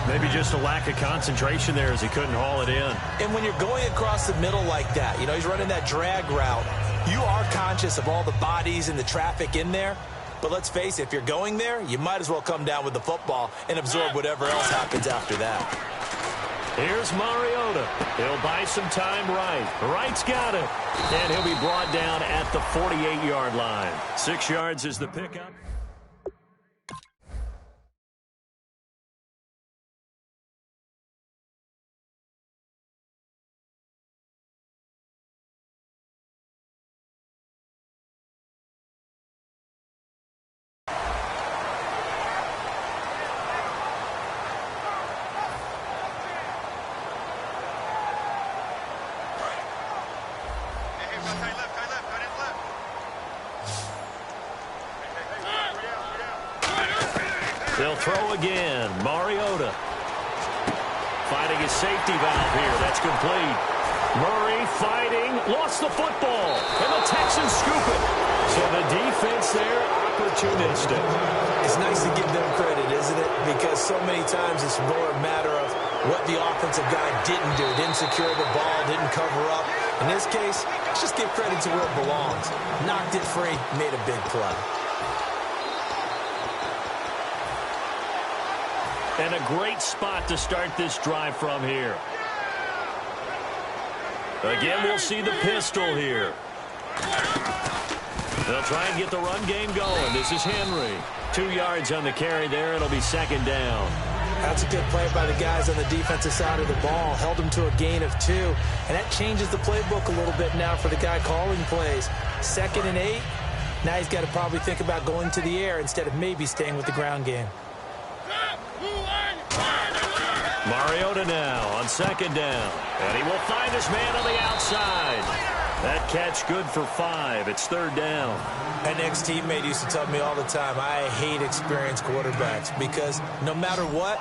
Maybe just a lack of concentration there as he couldn't haul it in. And when you're going across the middle like that, you know, he's running that drag route, you are conscious of all the bodies and the traffic in there. But let's face it, if you're going there, you might as well come down with the football and absorb whatever else happens after that. Here's Mariota. He'll buy some time right. Wright's got it. And he'll be brought down at the 48-yard line. 6 yards is the pickup. They'll throw again. Mariota finding his safety valve here. That's complete. Murray fighting. Lost the football. And the Texans scoop it. So the defense there, opportunistic. It's nice to give them credit, isn't it? Because so many times it's more a matter of what the offensive guy didn't do. Didn't secure the ball, didn't cover up. In this case, let's just give credit to where it belongs. Knocked it free, made a big play. And a great spot to start this drive from here. Again, we'll see the pistol here. They'll try and get the run game going. This is Henry. 2 yards on the carry there. It'll be 2nd down. That's a good play by the guys on the defensive side of the ball. Held them to a gain of 2. And that changes the playbook a little bit now for the guy calling plays. 2nd and 8. Now he's got to probably think about going to the air instead of maybe staying with the ground game. Mariota now on 2nd down. And he will find his man on the outside. That catch good for 5. It's 3rd down. An ex-teammate used to tell me all the time, I hate experienced quarterbacks because no matter what,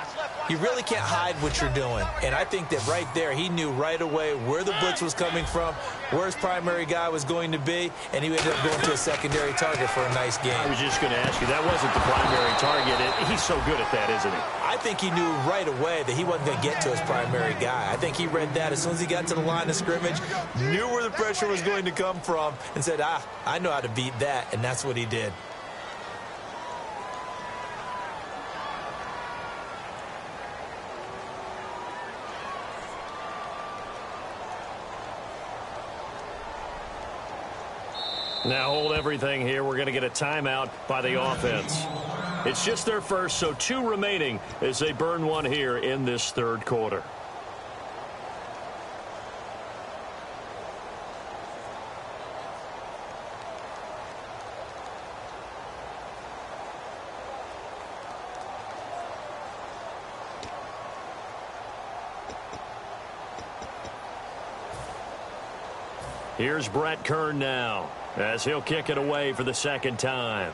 you really can't hide what you're doing. And I think that right there, he knew right away where the blitz was coming from, where his primary guy was going to be, and he ended up going to a secondary target for a nice game. I was just going to ask you, that wasn't the primary target. He's so good at that, isn't he? I think he knew right away that he wasn't going to get to his primary guy. I think he read that as soon as he got to the line of scrimmage, knew where the pressure was going to come from, and said, I know how to beat that, and that's what he did. Now hold everything here. We're going to get a timeout by the offense. It's just their first, so 2 remaining as they burn one here in this 3rd quarter. Here's Brett Kern now as he'll kick it away for the 2nd time.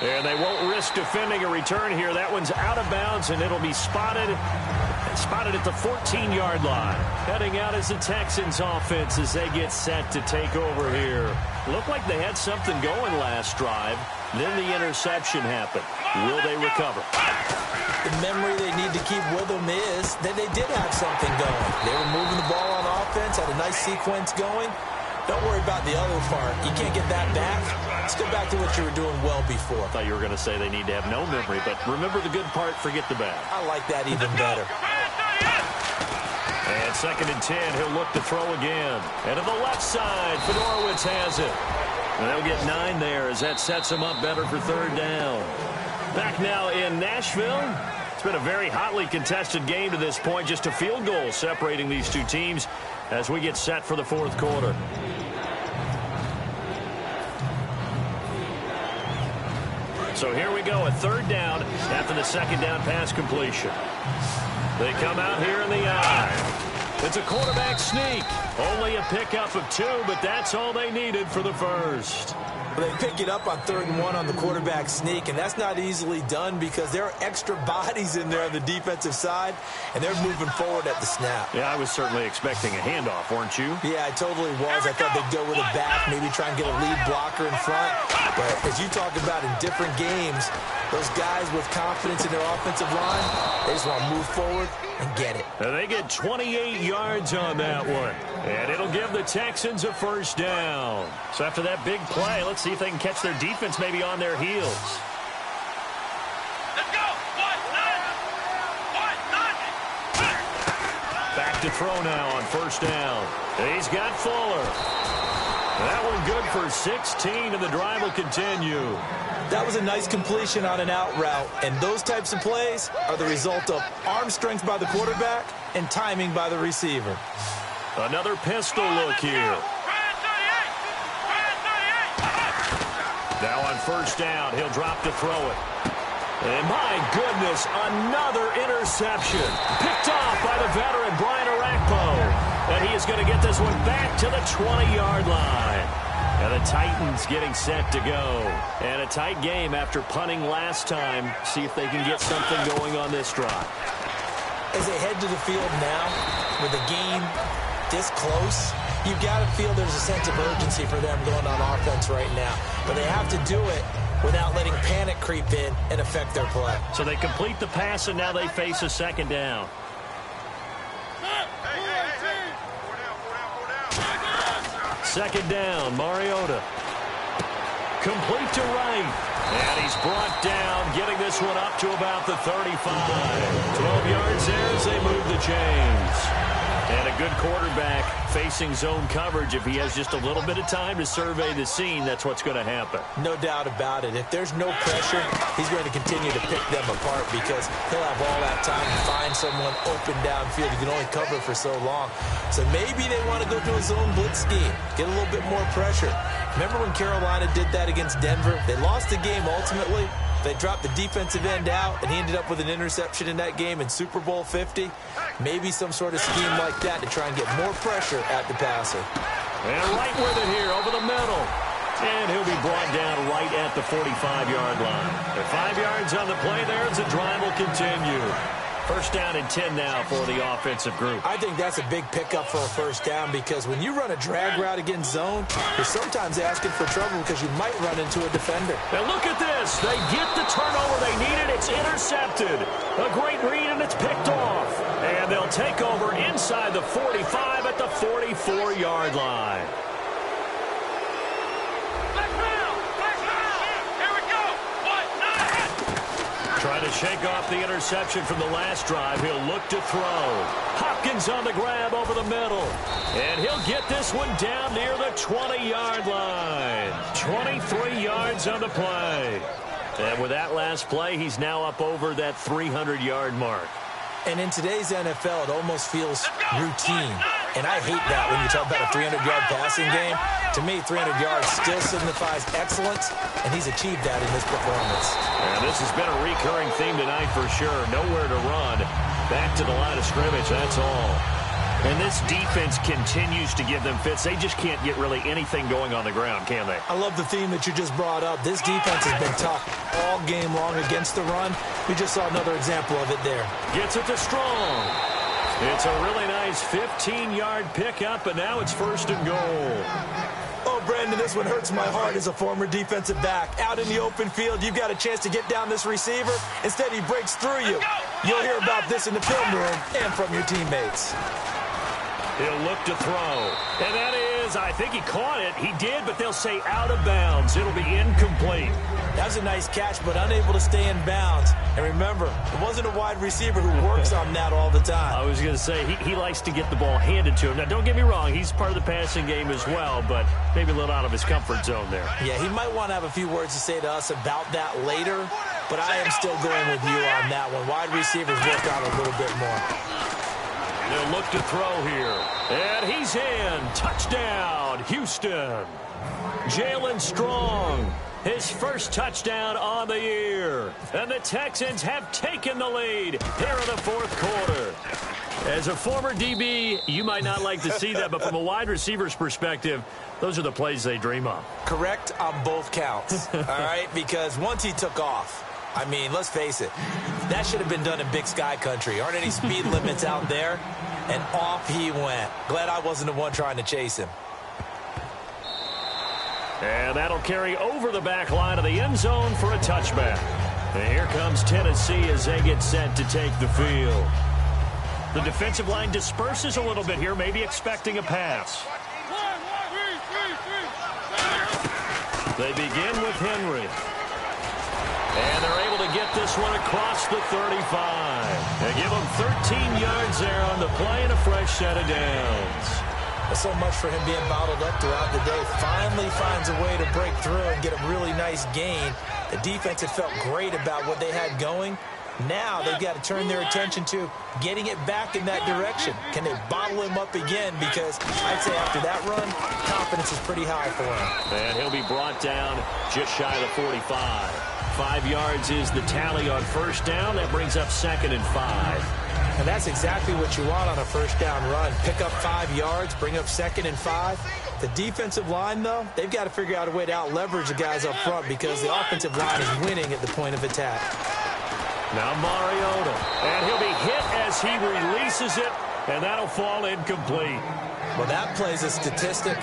And they won't risk defending a return here. That one's out of bounds, and it'll be spotted at the 14-yard line. Heading out as the Texans offense as they get set to take over here. Looked like they had something going last drive. Then the interception happened. Will they recover? The memory they need to keep with them is that they did have something going. They were moving the ball on offense, had a nice sequence going. Don't worry about the other part. You can't get that back. Let's go back to what you were doing well before. I thought you were going to say they need to have no memory, but remember the good part, forget the bad. I like that even better. And 2nd and 10, he'll look to throw again. And to the left side, Fedorowicz has it. And they'll get 9 there as that sets them up better for 3rd down. Back now in Nashville. It's been a very hotly contested game to this point. Just a field goal separating these two teams as we get set for the 4th quarter. So here we go, a 3rd down after the 2nd down pass completion. They come out here in the eye. It's a quarterback sneak. Only a pickup of 2, but that's all they needed for the first. They pick it up on 3rd and 1 on the quarterback sneak, and that's not easily done because there are extra bodies in there on the defensive side, and they're moving forward at the snap. Yeah, I was certainly expecting a handoff, weren't you? Yeah, I totally was. I thought they'd go with a back, maybe try and get a lead blocker in front. But as you talk about in different games, those guys with confidence in their offensive line, they just want to move forward and get it. And they get 28 yards on that one. And it'll give the Texans a 1st down. So after that big play, let's see if they can catch their defense maybe on their heels. Let's go. Back to throw now on 1st down. He's got Fuller. That one good for 16, and the drive will continue. That was a nice completion on an out route, and those types of plays are the result of arm strength by the quarterback and timing by the receiver. Another pistol look here. Now on 1st down, he'll drop to throw it. And my goodness, another interception. Picked off by the veteran, Brian Arakpo. And he is going to get this one back to the 20-yard line. And the Titans getting set to go. And a tight game after punting last time. See if they can get something going on this drive. As they head to the field now, with the game this close, you've got to feel there's a sense of urgency for them going on offense right now. But they have to do it without letting panic creep in and affect their play. So they complete the pass, and now they face a 2nd down. Second down, Mariota. Complete to right. And he's brought down, getting this one up to about the 35. 12 yards there as they move the chains. And a good quarterback facing zone coverage. If he has just a little bit of time to survey the scene, that's what's going to happen. No doubt about it. If there's no pressure, he's going to continue to pick them apart because he'll have all that time to find someone open downfield. He can only cover for so long. So maybe they want to go to a zone blitz scheme, get a little bit more pressure. Remember when Carolina did that against Denver? They lost the game ultimately. They dropped the defensive end out, and he ended up with an interception in that game in Super Bowl 50. Maybe some sort of scheme like that to try and get more pressure at the passer. And right with it here, over the middle. And he'll be brought down right at the 45-yard line. At 5 yards on the play there as the drive will continue. 1st down and 10 now for the offensive group. I think that's a big pickup for a 1st down because when you run a drag route against zone, you're sometimes asking for trouble because you might run into a defender. Now look at this. They get the turnover they needed. It's intercepted. A great read, and it's picked off. And they'll take over inside the 45 at the 44-yard line. Trying to shake off the interception from the last drive. He'll look to throw. Hopkins on the grab over the middle. And he'll get this one down near the 20-yard line. 23 yards on the play. And with that last play, he's now up over that 300-yard mark. And in today's NFL, it almost feels routine. And I hate that when you talk about a 300-yard passing game. To me, 300 yards still signifies excellence, and he's achieved that in this performance. And this has been a recurring theme tonight for sure. Nowhere to run. Back to the line of scrimmage, that's all. And this defense continues to give them fits. They just can't get really anything going on the ground, can they? I love the theme that you just brought up. This defense has been tough all game long against the run. We just saw another example of it there. Gets it to Strong. It's a really nice 15-yard pickup, and now it's 1st and goal. Oh, Brandon, this one hurts my heart as a former defensive back. Out in the open field, you've got a chance to get down this receiver. Instead, he breaks through you. You'll hear about this in the film room and from your teammates. He'll look to throw. And that is. I think he caught it. He did, but they'll say out of bounds. It'll be incomplete. That was a nice catch, but unable to stay in bounds. And remember, it wasn't a wide receiver who works on that all the time. I was going to say, he likes to get the ball handed to him. Now, don't get me wrong. He's part of the passing game as well, but maybe a little out of his comfort zone there. Yeah, he might want to have a few words to say to us about that later, but I am still going with you on that one. Wide receivers work out a little bit more. They'll look to throw here. And he's in. Touchdown, Houston. Jalen Strong, his first touchdown on the year. And the Texans have taken the lead here in the fourth quarter. As a former DB, you might not like to see that, but from a wide receiver's perspective, those are the plays they dream of. Correct on both counts, all right? Because once he took off, I mean, let's face it, that should have been done in Big Sky Country. Aren't any speed limits out there? And off he went. Glad I wasn't the one trying to chase him. And that'll carry over the back line of the end zone for a touchback. And here comes Tennessee as they get set to take the field. The defensive line disperses a little bit here, maybe expecting a pass. They begin with Henry. And they're able to get this one across the 35. They give him 13 yards there on the play and a fresh set of downs. That's so much for him being bottled up throughout the day. Finally finds a way to break through and get a really nice gain. The defense had felt great about what they had going. Now they've got to turn their attention to getting it back in that direction. Can they bottle him up again? Because I'd say after that run, confidence is pretty high for him. And he'll be brought down just shy of the 45. 5 yards is the tally on first down. That brings up 2nd and 5. And that's exactly what you want on a first down run. Pick up 5 yards, bring up 2nd and 5. The defensive line, though, they've got to figure out a way to out-leverage the guys up front because the offensive line is winning at the point of attack. Now Mariota, and he'll be hit as he releases it, and that'll fall incomplete. Well, that plays a statistic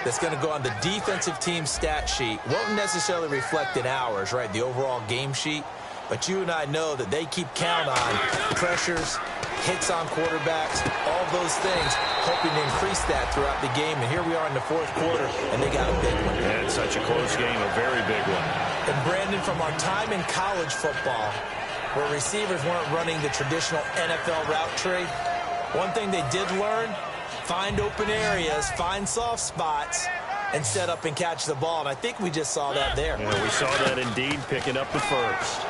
that's going to go on the defensive team stat sheet. Won't necessarily reflect in ours, right, the overall game sheet. But you and I know that they keep count on pressures, hits on quarterbacks, all those things, hoping to increase that throughout the game. And here we are in the fourth quarter, and they got a big one. And such a close game, a very big one. And, Brandon, from our time in college football, where receivers weren't running the traditional NFL route tree, one thing they did learn, find open areas, find soft spots, and set up and catch the ball. And I think we just saw that there. Yeah, we saw that indeed, picking up the first.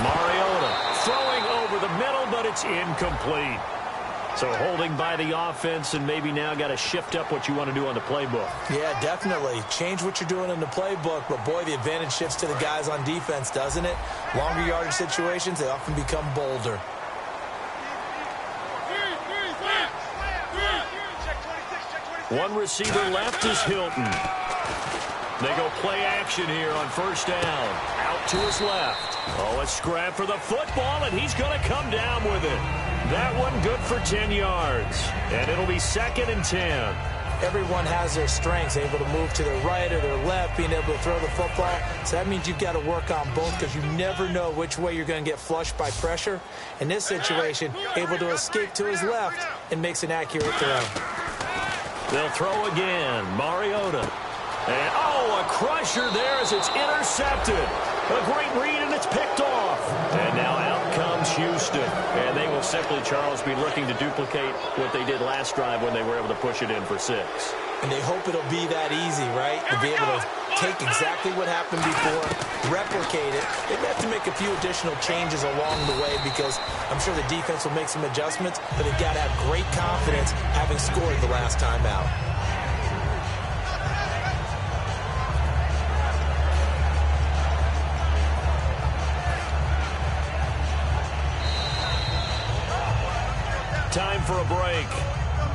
Mariota throwing over the middle, but it's incomplete. So holding by the offense, and maybe now got to shift up what you want to do on the playbook. Yeah, definitely. Change what you're doing in the playbook, but boy, the advantage shifts to the guys on defense, doesn't it? Longer yardage situations, they often become bolder. One receiver left is Hilton. They go play action here on first down. Out to his left. Oh, a scrap for the football, and he's going to come down with it. That one good for 10 yards. And it'll be 2nd and 10. Everyone has their strengths, able to move to their right or their left, being able to throw the football. So that means you've got to work on both because you never know which way you're going to get flushed by pressure. In this situation, able to escape to his left and makes an accurate throw. They'll throw again. Mariota. And, oh, a crusher there as it's intercepted. A great read, and it's picked off. And now out comes Houston. And they will simply, Charles, be looking to duplicate what they did last drive when they were able to push it in for 6. And they hope it'll be that easy, right? To be able to take exactly what happened before, replicate it. They may have to make a few additional changes along the way because I'm sure the defense will make some adjustments, but they've got to have great confidence having scored the last time out. Time for a break.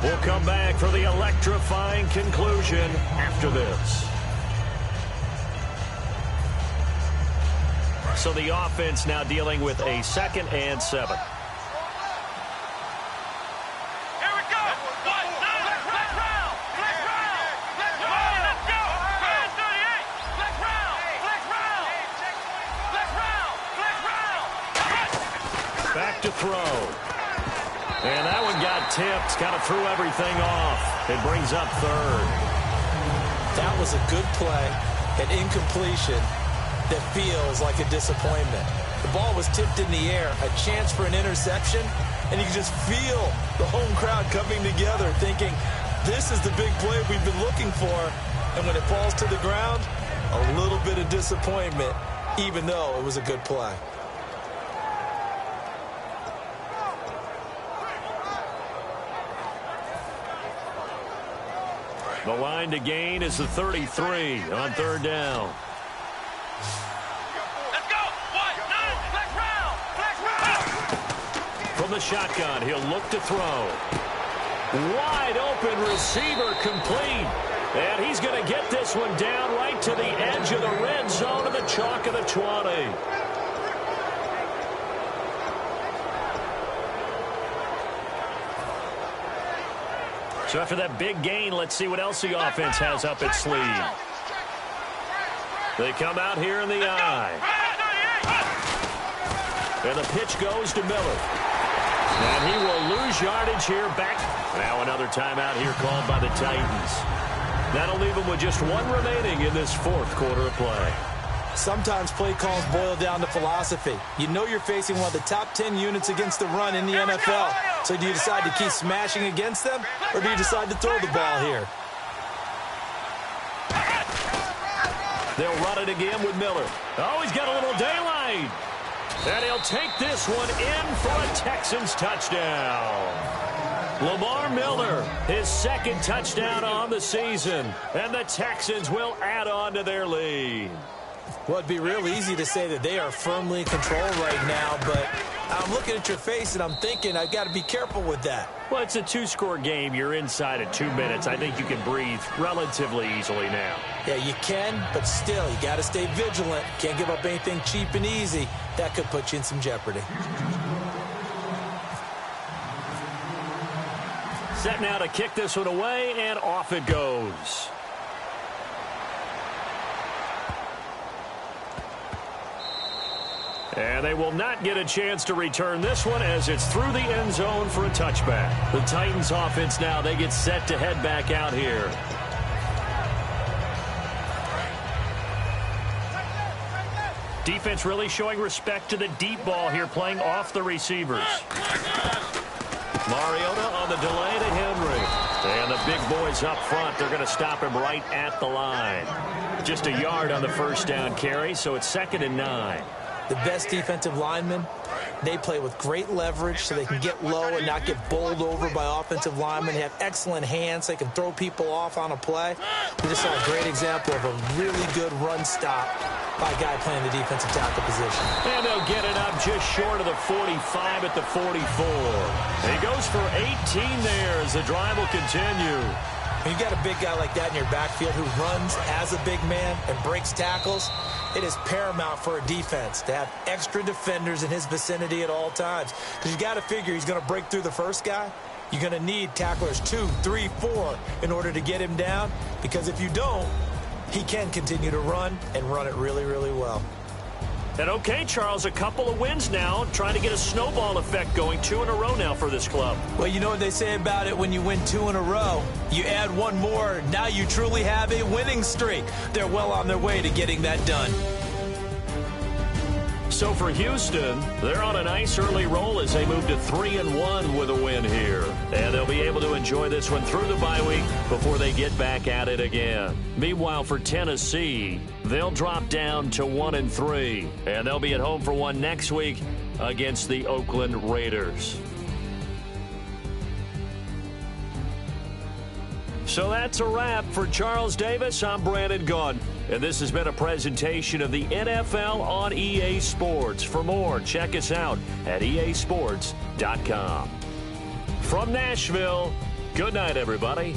We'll come back for the electrifying conclusion after this. So the offense now dealing with a 2nd and 7. Here we go. Let's round. Let's go. 38. Let's round. Back to throw. And that one got tipped. Kind of threw everything off. It brings up third. That was a good play, an incompletion that feels like a disappointment. The ball was tipped in the air, a chance for an interception, and you can just feel the home crowd coming together thinking, this is the big play we've been looking for. And when it falls to the ground, a little bit of disappointment, even though it was a good play. The line to gain is the 33 on third down. Let's go. 1-9. Flex round. Flex round. From the shotgun, he'll look to throw. Wide open receiver complete. And he's going to get this one down right to the edge of the red zone of the chalk of the 20. So after that big gain, let's see what else the offense has up its sleeve. They come out here in the eye. And the pitch goes to Miller. And he will lose yardage here back. Now another timeout here called by the Titans. That'll leave them with just one remaining in this fourth quarter of play. Sometimes play calls boil down to philosophy. You know you're facing one of the top 10 units against the run in the NFL. So do you decide to keep smashing against them, or do you decide to throw the ball here? They'll run it again with Miller. Oh, he's got a little daylight. And he'll take this one in for a Texans touchdown. Lamar Miller, his second touchdown on the season. And the Texans will add on to their lead. Well, it'd be real easy to say that they are firmly in control right now, but I'm looking at your face and I'm thinking I've got to be careful with that. Well, it's a two-score game. You're inside at 2 minutes. I think you can breathe relatively easily now. Yeah, you can, but still, you got to stay vigilant. Can't give up anything cheap and easy. That could put you in some jeopardy. Set now to kick this one away, and off it goes. And they will not get a chance to return this one as it's through the end zone for a touchback. The Titans offense now, they get set to head back out here. Defense really showing respect to the deep ball here, playing off the receivers. Mariota on the delay to Henry. And the big boys up front, they're going to stop him right at the line. Just a yard on the first down carry, so it's 2nd and 9. The best defensive linemen, they play with great leverage so they can get low and not get bowled over by offensive linemen. They have excellent hands. They can throw people off on a play. We just saw a great example of a really good run stop by a guy playing the defensive tackle position. And they'll get it up just short of the 45 at the 44. He goes for 18 there as the drive will continue. When you've got a big guy like that in your backfield who runs as a big man and breaks tackles, it is paramount for a defense to have extra defenders in his vicinity at all times. Because you got to figure he's going to break through the first guy. You're going to need tacklers 2, 3, 4 in order to get him down. Because if you don't, he can continue to run and run it really, really well. And okay, Charles, a couple of wins now, trying to get a snowball effect going. 2 in a row now for this club. Well, you know what they say about it when you win 2 in a row. You add one more, now you truly have a winning streak. They're well on their way to getting that done. So for Houston, they're on a nice early roll as they move to 3-1 with a win here. And they'll be able to enjoy this one through the bye week before they get back at it again. Meanwhile, for Tennessee, they'll drop down to 1-3. And they'll be at home for one next week against the Oakland Raiders. So that's a wrap. For Charles Davis, I'm Brandon Gaudin. And this has been a presentation of the NFL on EA Sports. For more, check us out at easports.com. From Nashville, good night, everybody.